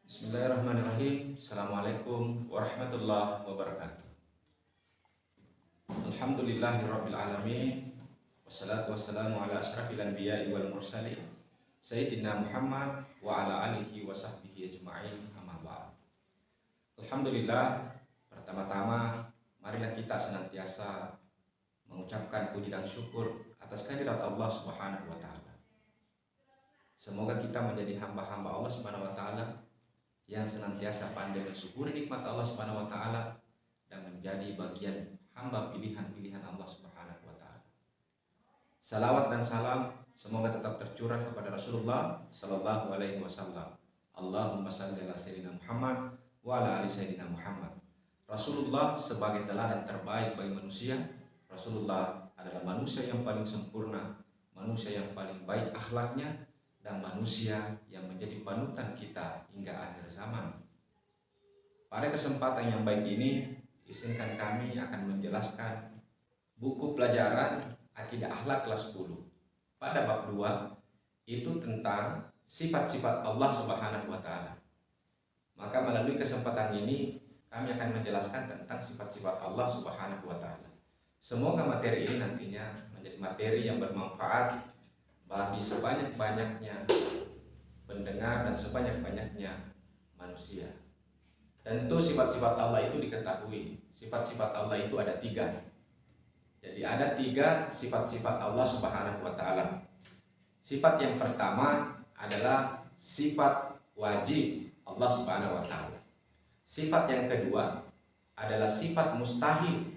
Bismillahirrahmanirrahim. Assalamualaikum warahmatullahi wabarakatuh. Alhamdulillahirrabbilalamin. Wassalatu wassalamu ala asyrafil anbiya'i wal mursalin Sayyidina Muhammad wa ala alihi wa sahbihi ajma'in, amma ba'd. Alhamdulillah, pertama-tama marilah kita senantiasa mengucapkan puji dan syukur atas kehadirat Allah Subhanahu wa taala. Semoga kita menjadi hamba-hamba Allah Subhanahu wa taala yang senantiasa pandai mensyukuri nikmat Allah Subhanahu wa taala dan menjadi bagian hamba pilihan-pilihan Allah Subhanahu wa taala. Salawat dan salam semoga tetap tercurah kepada Rasulullah sallallahu alaihi wasallam. Allahumma shalli ala sayyidina Muhammad wa ala ali sayyidina Muhammad. Rasulullah sebagai teladan terbaik bagi manusia. Rasulullah adalah manusia yang paling sempurna, manusia yang paling baik akhlaknya, dan manusia yang menjadi panutan kita hingga akhir zaman. Pada kesempatan yang baik ini, izinkan kami akan menjelaskan buku pelajaran Akidah Akhlak kelas 10. Pada bab 2 itu tentang sifat-sifat Allah Subhanahu wa taala. Maka melalui kesempatan ini kami akan menjelaskan tentang sifat-sifat Allah Subhanahu wa taala. Semoga materi ini nantinya menjadi materi yang bermanfaat bagi sebanyak-banyaknya pendengar dan sebanyak-banyaknya manusia. Tentu sifat-sifat Allah itu diketahui. Sifat-sifat Allah itu ada 3. Jadi ada 3 sifat-sifat Allah Subhanahu wa taala. Sifat yang pertama adalah sifat wajib Allah Subhanahu wa taala. Sifat yang kedua adalah sifat mustahil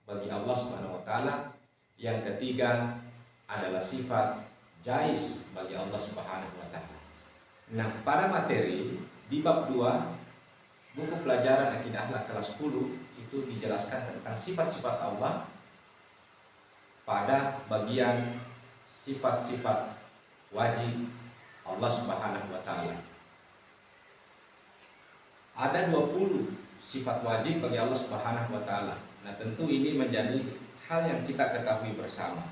bagi Allah Subhanahu wa taala. Yang ketiga adalah sifat jais bagi Allah Subhanahu wa taala. Nah, pada materi di bab 2 buku pelajaran Akidah Akhlak kelas 10 itu dijelaskan tentang sifat-sifat Allah pada bagian sifat-sifat wajib Allah Subhanahu wa taala. Ada 20 sifat wajib bagi Allah Subhanahu wa taala. Nah, tentu ini menjadi hal yang kita ketahui bersama,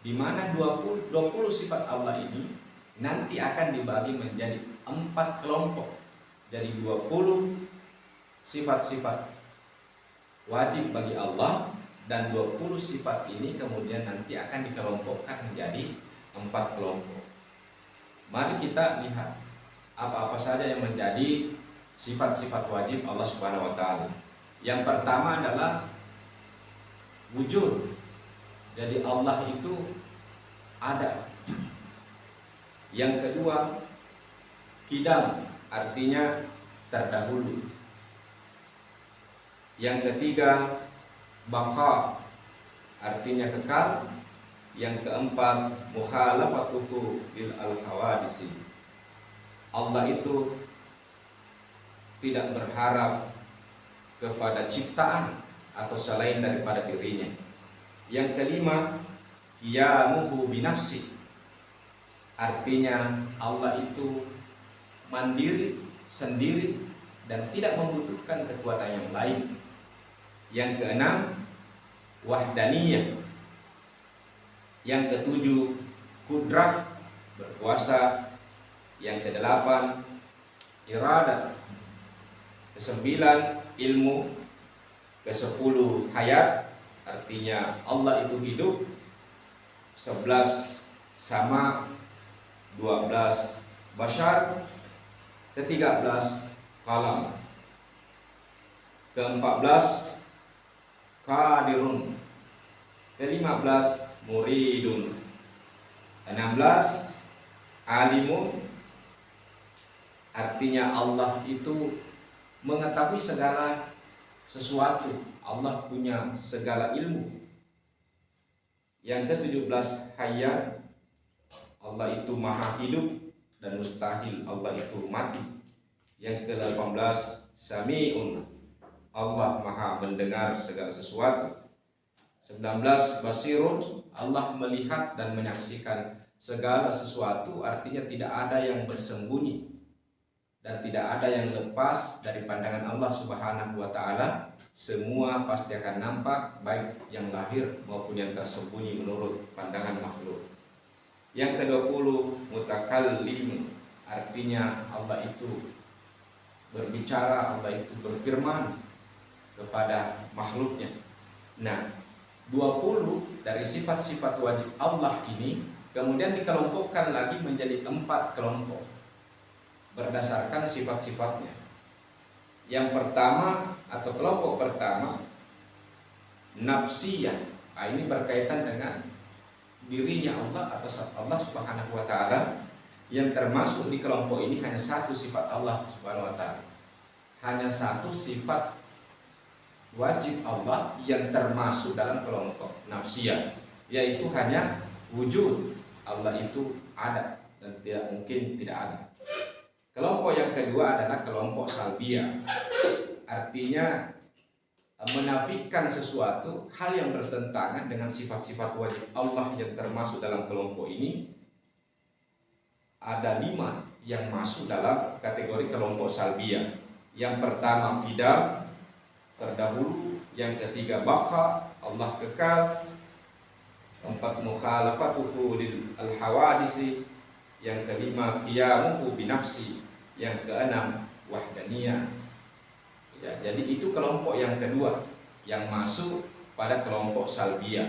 di mana 20 sifat Allah ini nanti akan dibagi menjadi 4 kelompok. Dari 20 sifat-sifat wajib bagi Allah, dan 20 sifat ini kemudian nanti akan dikelompokkan menjadi 4 kelompok. Mari kita lihat apa-apa saja yang menjadi sifat-sifat wajib Allah Subhanahu wa taala. Yang pertama adalah wujud. Jadi Allah itu ada. Yang kedua, qidam, artinya terdahulu. Yang ketiga, baqa, artinya kekal. Yang keempat, mukhalafatuhu lil al-hawadisi. Allah itu tidak berharap kepada ciptaan atau selain daripada dirinya. Yang kelima, qiyamuhu binafsi, artinya Allah itu mandiri, sendiri, dan tidak membutuhkan kekuatan yang lain. Yang keenam, wahdaniyah. Yang ketujuh, kudrah, berkuasa. Yang kedelapan, iradat. Kesembilan, ilmu. Kesepuluh, hayat, artinya Allah itu hidup. 11, sama. 12, bashar. Ke-13, qalam. Ke-14, qadirun. Ke-15, muridun. Ke-16, alimun, artinya Allah itu mengetahui segala sesuatu. Allah punya segala ilmu. Yang ke-17, hayyan, Allah itu maha hidup dan mustahil Allah itu mati. Yang ke-18, sami'un, Allah maha mendengar segala sesuatu. 19, basirun, Allah melihat dan menyaksikan segala sesuatu, artinya tidak ada yang bersembunyi dan tidak ada yang lepas dari pandangan Allah Subhanahu wa taala. Semua pasti akan nampak, baik yang lahir maupun yang tersembunyi menurut pandangan makhluk. Yang ke-20, mutakallim, artinya Allah itu berbicara, Allah itu berfirman kepada makhluknya. Nah, 20 dari sifat-sifat wajib Allah ini kemudian dikelompokkan lagi menjadi 4 kelompok berdasarkan sifat-sifatnya. Yang pertama atau kelompok pertama nafsiyah. Ini berkaitan dengan dirinya Allah atau Allah Subhanahu wa taala, yang termasuk di kelompok ini hanya satu sifat Allah Subhanahu wa taala. Hanya satu sifat wajib Allah yang termasuk dalam kelompok nafsiyah, yaitu hanya wujud. Allah itu ada dan tidak mungkin tidak ada. Kelompok yang kedua adalah kelompok salbiyah. Artinya menafikan sesuatu hal yang bertentangan dengan sifat-sifat wajib Allah yang termasuk dalam kelompok ini. Ada 5 yang masuk dalam kategori kelompok salbiyah. Yang pertama qidam, terdahulu. Yang ketiga baqa, Allah kekal. Keempat mukhalafatuhu lil al-hawadisi. Yang kelima qiyamuhu binafsi. Yang keenam wahdaniyah. Ya, jadi itu kelompok yang kedua yang masuk pada kelompok salbiyah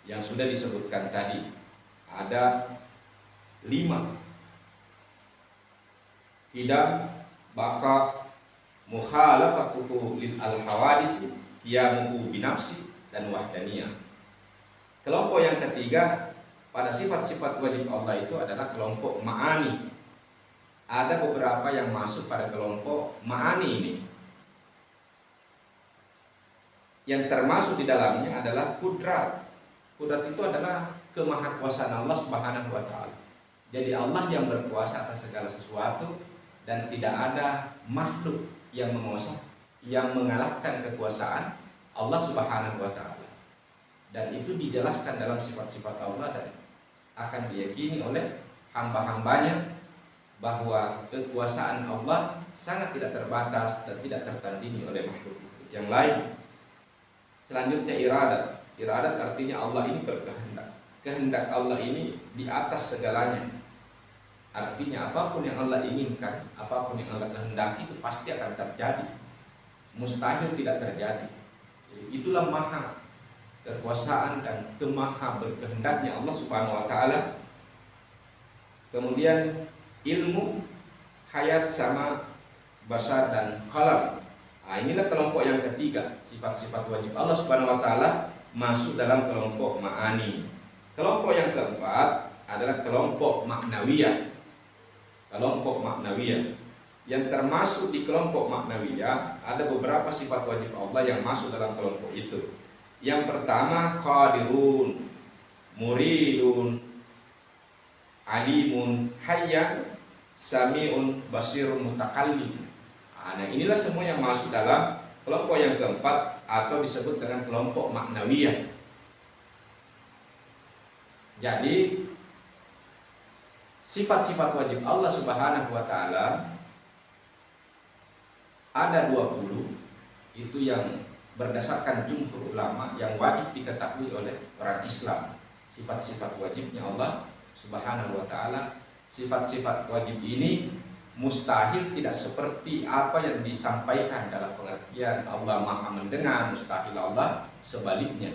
yang sudah disebutkan tadi. Ada 5: qidam, baqa, mukhalafatuhu lil al-hawadisi, qiyamuhu binafsi, dan wahdaniyah. Kelompok yang ketiga pada sifat-sifat wajib Allah itu adalah kelompok ma'ani. Ada beberapa yang masuk pada kelompok ma'ani ini. Yang termasuk di dalamnya adalah kudrat. Kudrat itu adalah kemahakuasaan Allah Subhanahu wa taala. Jadi Allah yang berkuasa atas segala sesuatu dan tidak ada makhluk yang menguasai, yang mengalahkan kekuasaan Allah Subhanahu wa taala. Dan itu dijelaskan dalam sifat-sifat Allah dan akan diyakini oleh hamba-hambanya bahwa kekuasaan Allah sangat tidak terbatas dan tidak tertandingi oleh makhluk yang lain. Selanjutnya iradat. Iradat artinya Allah ini berkehendak. Kehendak Allah ini di atas segalanya. Artinya apapun yang Allah inginkan, apapun yang Allah kehendaki itu pasti akan terjadi. Mustahil tidak terjadi. Itulah maha kekuasaan dan kemaha berkehendaknya Allah Subhanahu wa taala. Kemudian ilmu, hayat, sama, basar, dan qalam. Inilah kelompok yang ketiga, sifat-sifat wajib Allah Subhanahu wa taala masuk dalam kelompok ma'ani. Kelompok yang keempat adalah kelompok maknawiyah. Kelompok maknawiyah yang termasuk di kelompok maknawiyah ada beberapa sifat wajib Allah yang masuk dalam kelompok itu. Yang pertama qadirun, muridun, alimun, hayyan, sami'un, basirun, mutakallim. Nah, inilah semua yang masuk dalam kelompok yang keempat atau disebut dengan kelompok maknawiyah. Jadi sifat-sifat wajib Allah Subhanahu wa taala ada 20. Itu yang berdasarkan jumhur ulama yang wajib diketahui oleh orang Islam. Sifat-sifat wajibnya Allah Subhanahu wa taala. Sifat-sifat wajib ini mustahil tidak seperti apa yang disampaikan dalam pengertian Allah Maha mendengar, mustahil Allah sebaliknya.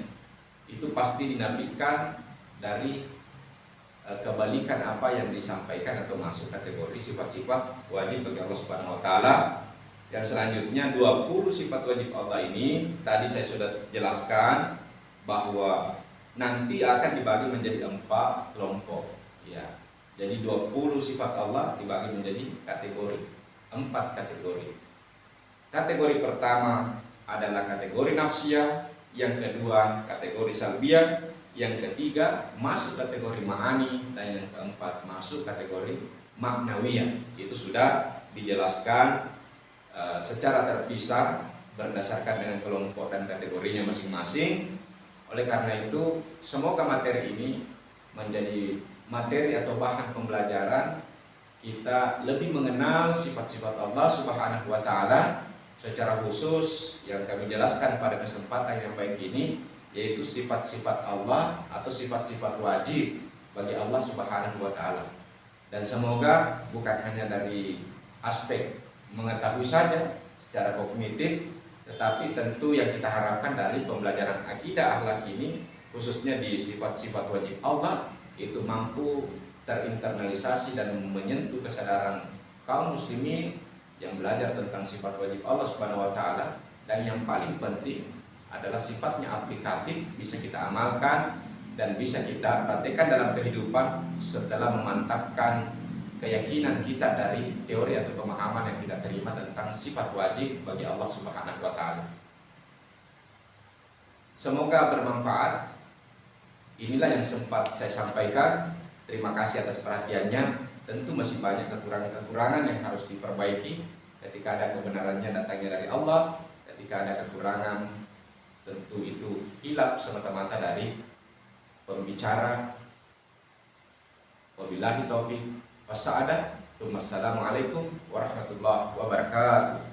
Itu pasti dinafikan dari kebalikan apa yang disampaikan atau masuk kategori sifat-sifat wajib bagi Allah Subhanahu wa taala. Yang selanjutnya 20 sifat wajib Allah ini tadi saya sudah jelaskan bahwa nanti akan dibagi menjadi 4 kelompok ya. Jadi 20 sifat Allah dibagi menjadi kategori, 4 kategori. Kategori pertama adalah kategori nafsiyah, yang kedua kategori salbiyah, yang ketiga masuk kategori ma'ani, dan yang keempat masuk kategori maknawiyah. Itu sudah dijelaskan secara terpisah berdasarkan dengan kelompok dan kategorinya masing-masing. Oleh karena itu semoga materi ini menjadi materi atau bahan pembelajaran kita lebih mengenal sifat-sifat Allah Subhanahu wa taala secara khusus yang kami jelaskan pada kesempatan yang baik ini, yaitu sifat-sifat Allah atau sifat-sifat wajib bagi Allah Subhanahu wa taala. Dan semoga bukan hanya dari aspek mengetahui saja secara kognitif, tetapi tentu yang kita harapkan dari pembelajaran akidah akhlak ini, khususnya di sifat-sifat wajib Allah, itu mampu terinternalisasi dan menyentuh kesadaran kaum muslimin yang belajar tentang sifat wajib Allah Subhanahu wa taala, dan yang paling penting adalah sifatnya aplikatif, bisa kita amalkan dan bisa kita praktekkan dalam kehidupan setelah memantapkan keyakinan kita dari teori atau pemahaman yang kita terima tentang sifat wajib bagi Allah Subhanahu wa taala. Semoga bermanfaat. Inilah yang sempat saya sampaikan. Terima kasih atas perhatiannya. Tentu masih banyak kekurangan-kekurangan yang harus diperbaiki. Ketika ada kebenarannya datangnya dari Allah, ketika ada kekurangan tentu itu hilaf semata-mata dari pembicara. Wabillahi taufiq. Wassalamualaikum warahmatullahi wabarakatuh.